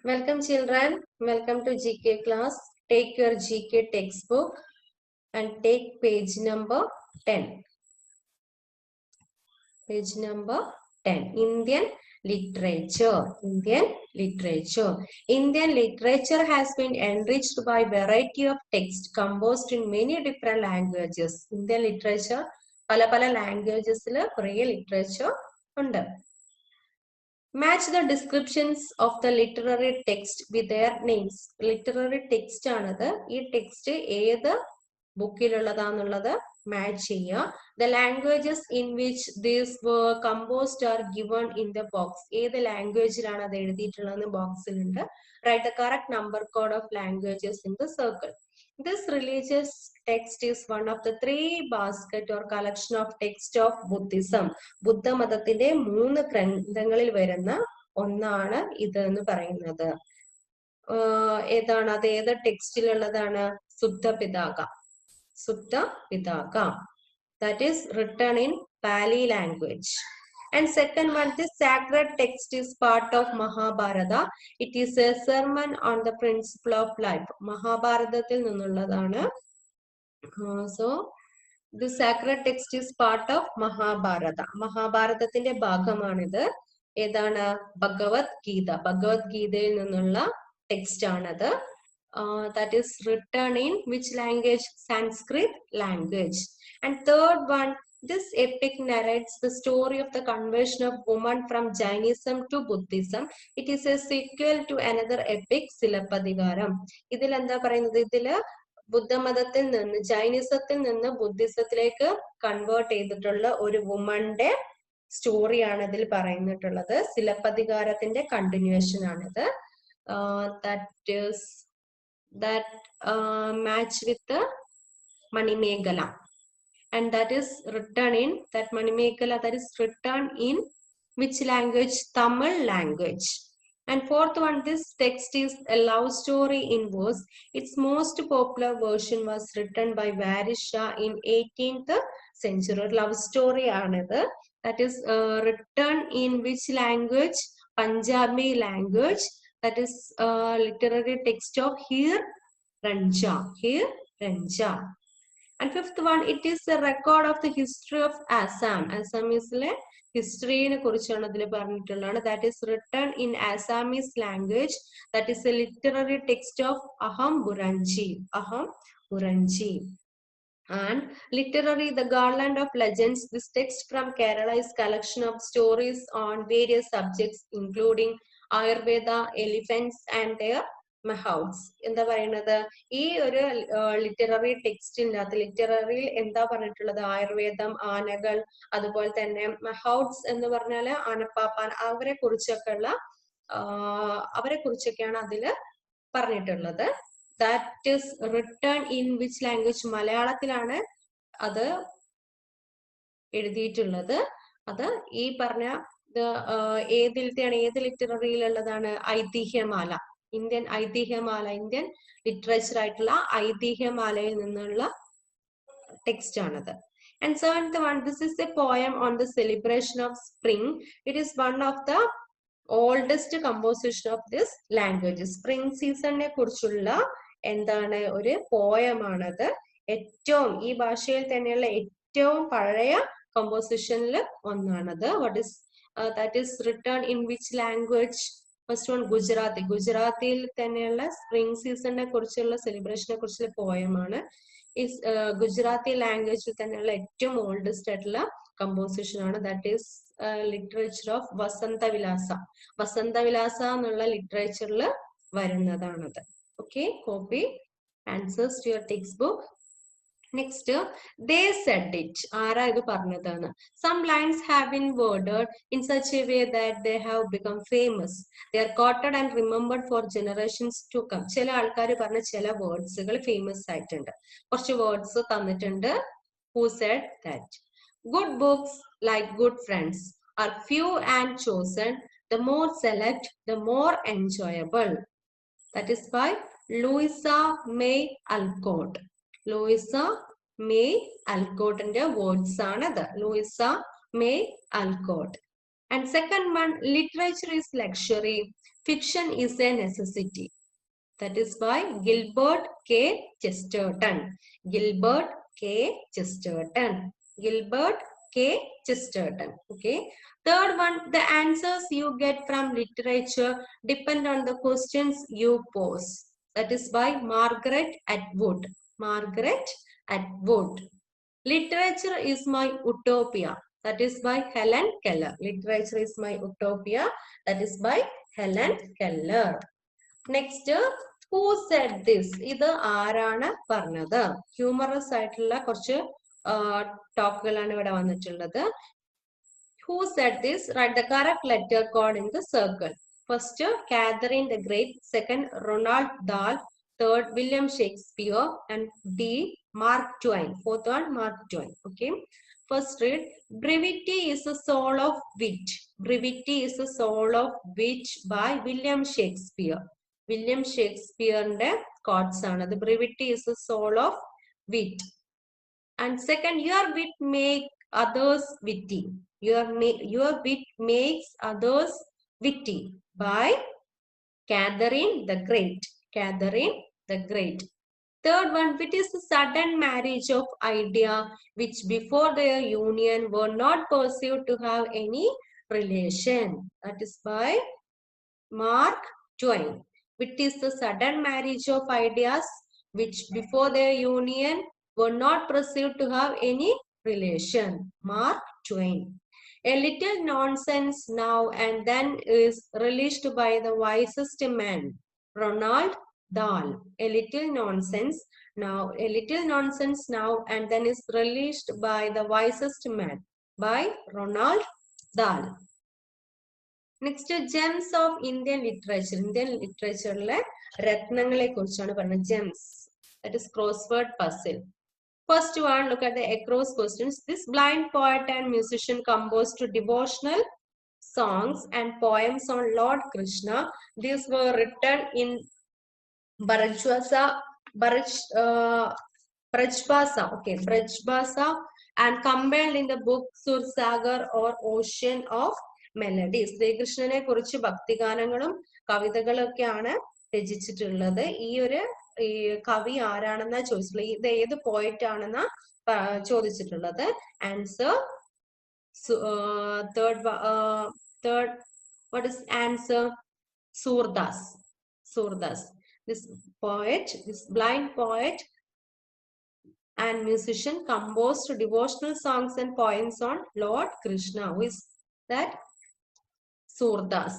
Welcome children, welcome to GK class. Take your GK textbook and take page number 10. Page number 10. Indian literature. Indian literature has been enriched by variety of text composed in many different languages. Indian literature പല languages literature ഉണ്ട്. Match the descriptions of the literary text with their names. Literary text ആണത്. ഈ text ഏത് ബുക്കിലുള്ളതാന്നുള്ളത് match ചെയ്യുക. The languages in which these were composed are given in the box. ഏത് ലാംഗ്വേജിലാണ് അത് എഴുതിയിട്ടുള്ളതെന്ന് ബോക്സിലുണ്ട്. Write the correct number code of languages in the circle. This religious text is one of the three basket or collection of text of Buddhism. ബുദ്ധമതത്തിന്റെ 3 ഗ്രന്ഥങ്ങളിൽ വരുന്ന ഒന്നാണ് ഇത് എന്ന് പറയുന്നത്. ഏതാണ് അത്? ഏത് ടെക്സ്റ്റിലുള്ളതാണ്? സുത്ത പിതാക. That is written in Pali language. And second one, this sacred text is part of Mahabharata. It is a sermon on the principle of life. മഹാഭാരതത്തിൽ നിന്നുള്ളതാണ്. So the sacred text is part of Mahabharata. മഹാഭാരതത്തിന്റെ ഭാഗമാണിത്. ഏതാണ്? ഭഗവത് ഗീത. ഭഗവത് ഗീതയിൽ നിന്നുള്ള text ആണത്. That is written in which language? Sanskrit language. And third one, this epic narrates the story of the conversion of women from Jainism to Buddhism. It is a sequel to another epic, Silappadigaram. ഇതിൽ എന്താ പറയുന്നത്? ഇതില് ബുദ്ധമതത്തിൽ നിന്ന്, ജൈനിസത്തിൽ നിന്ന് ബുദ്ധിസത്തിലേക്ക് convert ചെയ്തിട്ടുള്ള ഒരു വുമന്റെ സ്റ്റോറിയാണ് ഇതിൽ പറയുന്നിട്ടുള്ളത്. സിലപ്പതികാരത്തിന്റെ കണ്ടിന്യൂവേഷൻ ആണിത്. That match with the Manimegala. And that is written in, that Manimegala, that is written in which language? Tamil language. And fourth one, this text is a love story in verse. Its most popular version was written by Varis Shah in 18th century. Love story another. That is written in which language? Punjabi language. That is literary text of Heer Ranjha. And fifth one, it is a record of the history of Assam. Assamese history ne kurichana adile parnittullana. That is written in Assamese language. That is a literary text of Aham Buranji. And literary, the garland of legends. This text from Kerala is collection of stories on various subjects including Ayurveda, elephants and their mahouts. എന്താ പറയുന്നത്? ഈ ഒരു literary ടെക്സ്റ്റിനകത്ത് ലിറ്റററിയിൽ എന്താ പറഞ്ഞിട്ടുള്ളത്? ആയുർവേദം, ആനകൾ, അതുപോലെ തന്നെ മഹൗട്ട്സ് എന്ന് പറഞ്ഞാല് ആനപ്പാപ്പാൻ, അവരെ കുറിച്ചൊക്കെയാണ് അതില് പറഞ്ഞിട്ടുള്ളത്. That is return in which language? മലയാളത്തിലാണ് അത് എഴുതിയിട്ടുള്ളത്. അത് ഈ പറഞ്ഞ ഏത് ലിറ്റററിയിലുള്ളതാണ്? Aithihyamala. Indian Aithihyamala, Indian literature ആയിട്ടുള്ള ഐതിഹ്യമാലയിൽ നിന്നുള്ള ടെക്സ്റ്റ് ആണത്. And seventh one, this is a poem on the celebration of spring. It is one of the oldest composition of this language. Spring season ne കുറിച്ചുള്ള എന്താണ്? ഒരു പോയം ആണത്. ഏറ്റവും ഈ ഭാഷയിൽ തന്നെയുള്ള ഏറ്റവും പഴയ കമ്പോസിഷനിൽ ഒന്നാണത്. That is written in which language? First one, Gujarati. ഗുജറാത്തിയിൽ തന്നെയുള്ള സ്പ്രിംഗ് സീസണിനെ കുറിച്ചുള്ള സെലിബ്രേഷനെ കുറിച്ചുള്ള പോയമാണ്. ഗുജറാത്തി ലാംഗ്വേജിൽ തന്നെയുള്ള ഏറ്റവും ഓൾഡസ്റ്റ് ആയിട്ടുള്ള കമ്പോസിഷൻ ആണ്. That is literature of Vasantavilasa. Vasantavilasa എന്നുള്ള ലിറ്ററേച്ചറിൽ വരുന്നതാണത്. Okay, copy answers to your text book. Next, they said it. ആരാ ഇത് പറഞ്ഞതാണ്? Some lines have been worded in such a way that they have become famous. They are quoted and remembered for generations to come. ചില ആൾക്കാർ പറഞ്ഞ ചില വേർഡ്സുകൾ famous ആയിട്ടുണ്ട്. കുറച്ച് words തന്നിട്ടുണ്ട്. Who said that? Good books, like good friends, are few and chosen. The more select, the more enjoyable. That is by Louisa May Alcott. Louisa May Alcottന്റെ words ആണത്. Louisa May Alcott. And second one, literature is luxury, fiction is a necessity. That is by Gilbert K. Chesterton. Gilbert K. Chesterton. Gilbert K. Chesterton. Okay. Third one, the answers you get from literature depend on the questions you pose. That is by Margaret Atwood. Margaret Atwood. Literature is my utopia. That is by Helen Keller. Literature is my utopia. That is by Helen Keller. Next, who said this? ഇത് ആരാണ് പറഞ്ഞത്? Humorous ആയിട്ടുള്ള കുറച്ച് ടോക്കുകളാണ് ഇവിടെ വന്നിട്ടുള്ളത്. Who said this? Write the correct letter code in the circle. First, Catherine the Great. Second, Ronald Dahl. Third, William Shakespeare. And D, Mark Twain. Fourth one, Mark Twain. Okay. First read, brevity is the soul of wit. Brevity is the soul of wit by William Shakespeare. William Shakespeare quotes ആണ്. The brevity is the soul of wit. And second, your wit make others witty. Your wit makes others witty by Catherine the Great. Catherine the Great. Third one, wit is the sudden marriage of idea which before their union were not perceived to have any relation. That is by Mark Twain. Wit is the sudden marriage of ideas which before their union were not perceived to have any relation. Mark Twain. A little nonsense now and then is relished by the wisest man. Ronald Dahl. A little nonsense now and then is relished by the wisest man. By Ronald Dahl. Next, gems of Indian literature. Indian literature രത്നങ്ങളെ കുറിച്ചാണ് പറയുന്നത്. Gems. That is crossword puzzle. First one, look at the across questions. This blind poet and musician composed devotional songs and poems on Lord Krishna. These were written in Brajbhasa, okay, Brajbhasa, and compiled in the book Sursagar or Ocean of Melodies. ശ്രീകൃഷ്ണനെ കുറിച്ച് ഭക്തിഗാനങ്ങളും കവിതകളൊക്കെയാണ് രചിച്ചിട്ടുള്ളത്. ഈ ഒരു കവി ആരാണെന്നാ ചോദിച്ചിട്ടുള്ളത്. ഇത് ഏത് point ആണെന്നാ ചോദിച്ചിട്ടുള്ളത്. Answer third, what is answer? Surdas. Surdas. This poet, this blind poet and musician composed devotional songs and poems on Lord Krishna. Who is that? Surdas.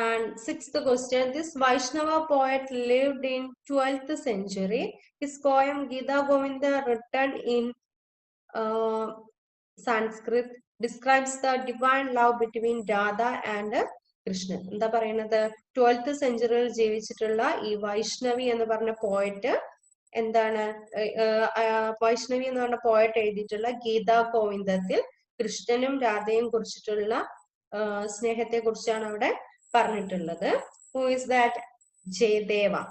And sixth question, this Vaishnava poet lived in 12th century. His poem Gita Govinda, written in Sanskrit, describes the divine love between Radha and Krishna. എന്താ പറയുന്നത്? 12th സെഞ്ചുറിയിൽ ജീവിച്ചിട്ടുള്ള ഈ വൈഷ്ണവി എന്ന് പറഞ്ഞ poet എന്താണ്? വൈഷ്ണവി എന്ന് പറഞ്ഞ poet എഴുതിയിട്ടുള്ള ഗീതാ ഗോവിന്ദത്തിൽ കൃഷ്ണനും രാധയും കുറിച്ചിട്ടുള്ള സ്നേഹത്തെ കുറിച്ചാണ് അവിടെ പറഞ്ഞിട്ടുള്ളത്. Who is that? Jayadeva.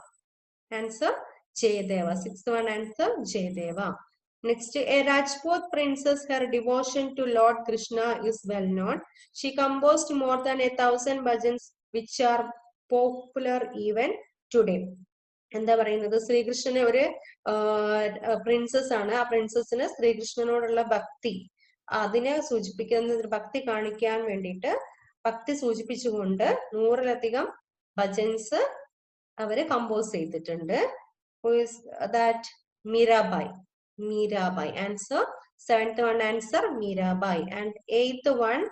Answer Jayadeva. Sixth one answer Jayadeva. Next, a Rajput princess, her devotion to Lord Krishna is well known. She composed more than 1,000 bhajans which are popular even today. എന്താ പറയുന്നത്? ശ്രീകൃഷ്ണനെ ഒരു princess ആണ്. ആ പ്രിൻസസിന് ശ്രീകൃഷ്ണനോടുള്ള ഭക്തി, അതിനെ സൂചിപ്പിക്കുന്ന ഭക്തി കാണിക്കാൻ വേണ്ടിയിട്ട്, ഭക്തി സൂചിപ്പിച്ചുകൊണ്ട് 100-ലധികം ഭജൻസ് അവര് കമ്പോസ് ചെയ്തിട്ടുണ്ട്. Who is that? Mirabai. Mirabai. Answer. Seventh one answer Mirabai. And eighth one,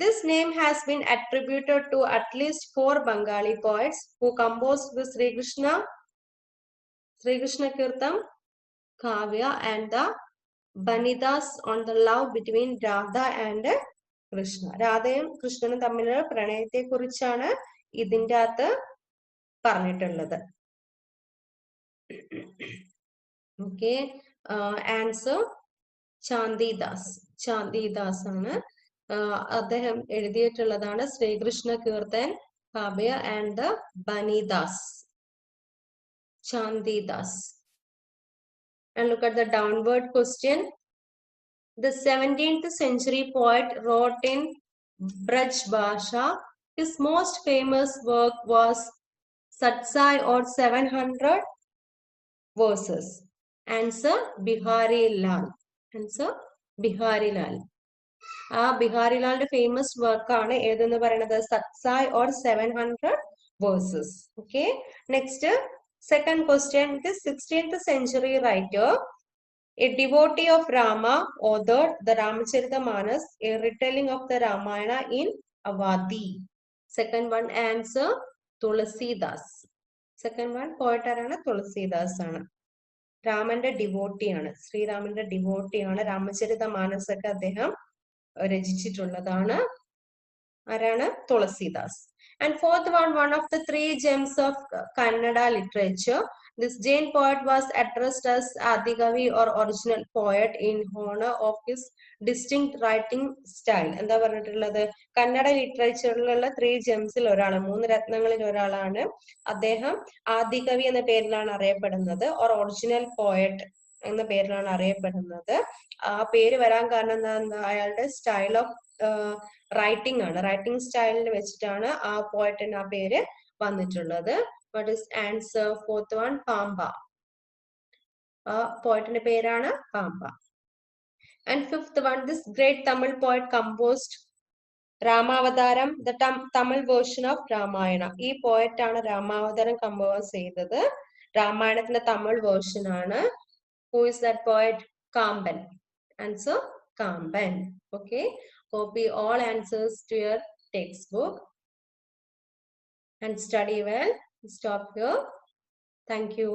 this name has been attributed to at least 4 Bengali poets who composed the Sri Krishna Kirtan, Kavya and the Banidas on the love between Radha and Krishna. രാധയും കൃഷ്ണനും തമ്മിലുള്ള പ്രണയത്തെ കുറിച്ചാണ് ഇതിൻ്റെ അകത്ത് പറഞ്ഞിട്ടുള്ളത്. Okay, answer ചാന്ദിദാസ്. Chandidas ആണ്. അദ്ദേഹം എഴുതിയിട്ടുള്ളതാണ് Srikrishna Kirtan, Kavya and the Banidas. Chandidas. And look at the downward question. The 17th century poet wrote in Braj Bhasha. His most famous work was Satsai or 700 verses. Answer Bihari Lal. Answer Bihari Lal. ആ ബിഹാരിലാലിന്റെ famous വർക്കാണ് ഏതെന്ന് പറയുന്നത് Satsai or 700 verses. Okay, next second question. The 16th century writer, a devotee of Rama, authored the Ramacharita-manas, a retelling of the Ramayana in Awadhi. Second one answer Tulasidas. Second one poet ആരാണ്? തുളസീദാസ് ആണ്. രാമന്റെ devotee ആണ്, ശ്രീരാമന്റെ devotee ആണ്. രാമചരിത മാനസ് ഒക്കെ അദ്ദേഹം രചിച്ചിട്ടുള്ളതാണ്. ആരാണ്? Tulsidas. And fourth one of the three gems of Kannada literature. This Jain poet was addressed as Adikavi or original poet in honor of his distinct writing style. എന്താ പറഞ്ഞിട്ടുള്ളത്? കന്നഡ ലിറ്ററേച്ചറിലുള്ള 3 ജെംസിൽ ഒരാളാണ്, 3 രത്നങ്ങളിൽ ഒരാളാണ് അദ്ദേഹം. ആദികവി എന്ന പേരിലാണ് അറിയപ്പെടുന്നത്, ഓർ ഒറിജിനൽ പോയറ്റ് എന്ന പേരിലാണ് അറിയപ്പെടുന്നത്. ആ പേര് വരാൻ കാരണം എന്താ? അയാളുടെ സ്റ്റൈൽ ഓഫ് റൈറ്റിംഗ് ആണ്. റൈറ്റിംഗ് സ്റ്റൈലിൽ വെച്ചിട്ടാണ് ആ പോയറ്റിന് ആ പേര് വന്നിട്ടുള്ളത്. What is answer? Fourth one Pampa. ആ പോയറ്റിന്റെ പേരാണ് Pampa. And fifth one, this great Tamil poet composed Ramavataram, the Tamil version of Ramayana. ഈ പോയറ്റ് ആണ് രാമാവതാരം കമ്പോസ് ചെയ്തത്. രാമായണത്തിന്റെ തമിഴ് വേർഷൻ ആണ്. Who is that poet? Kamban. Answer Kamban. Okay, copy all answers to your textbook and study well. Stop here. Thank you.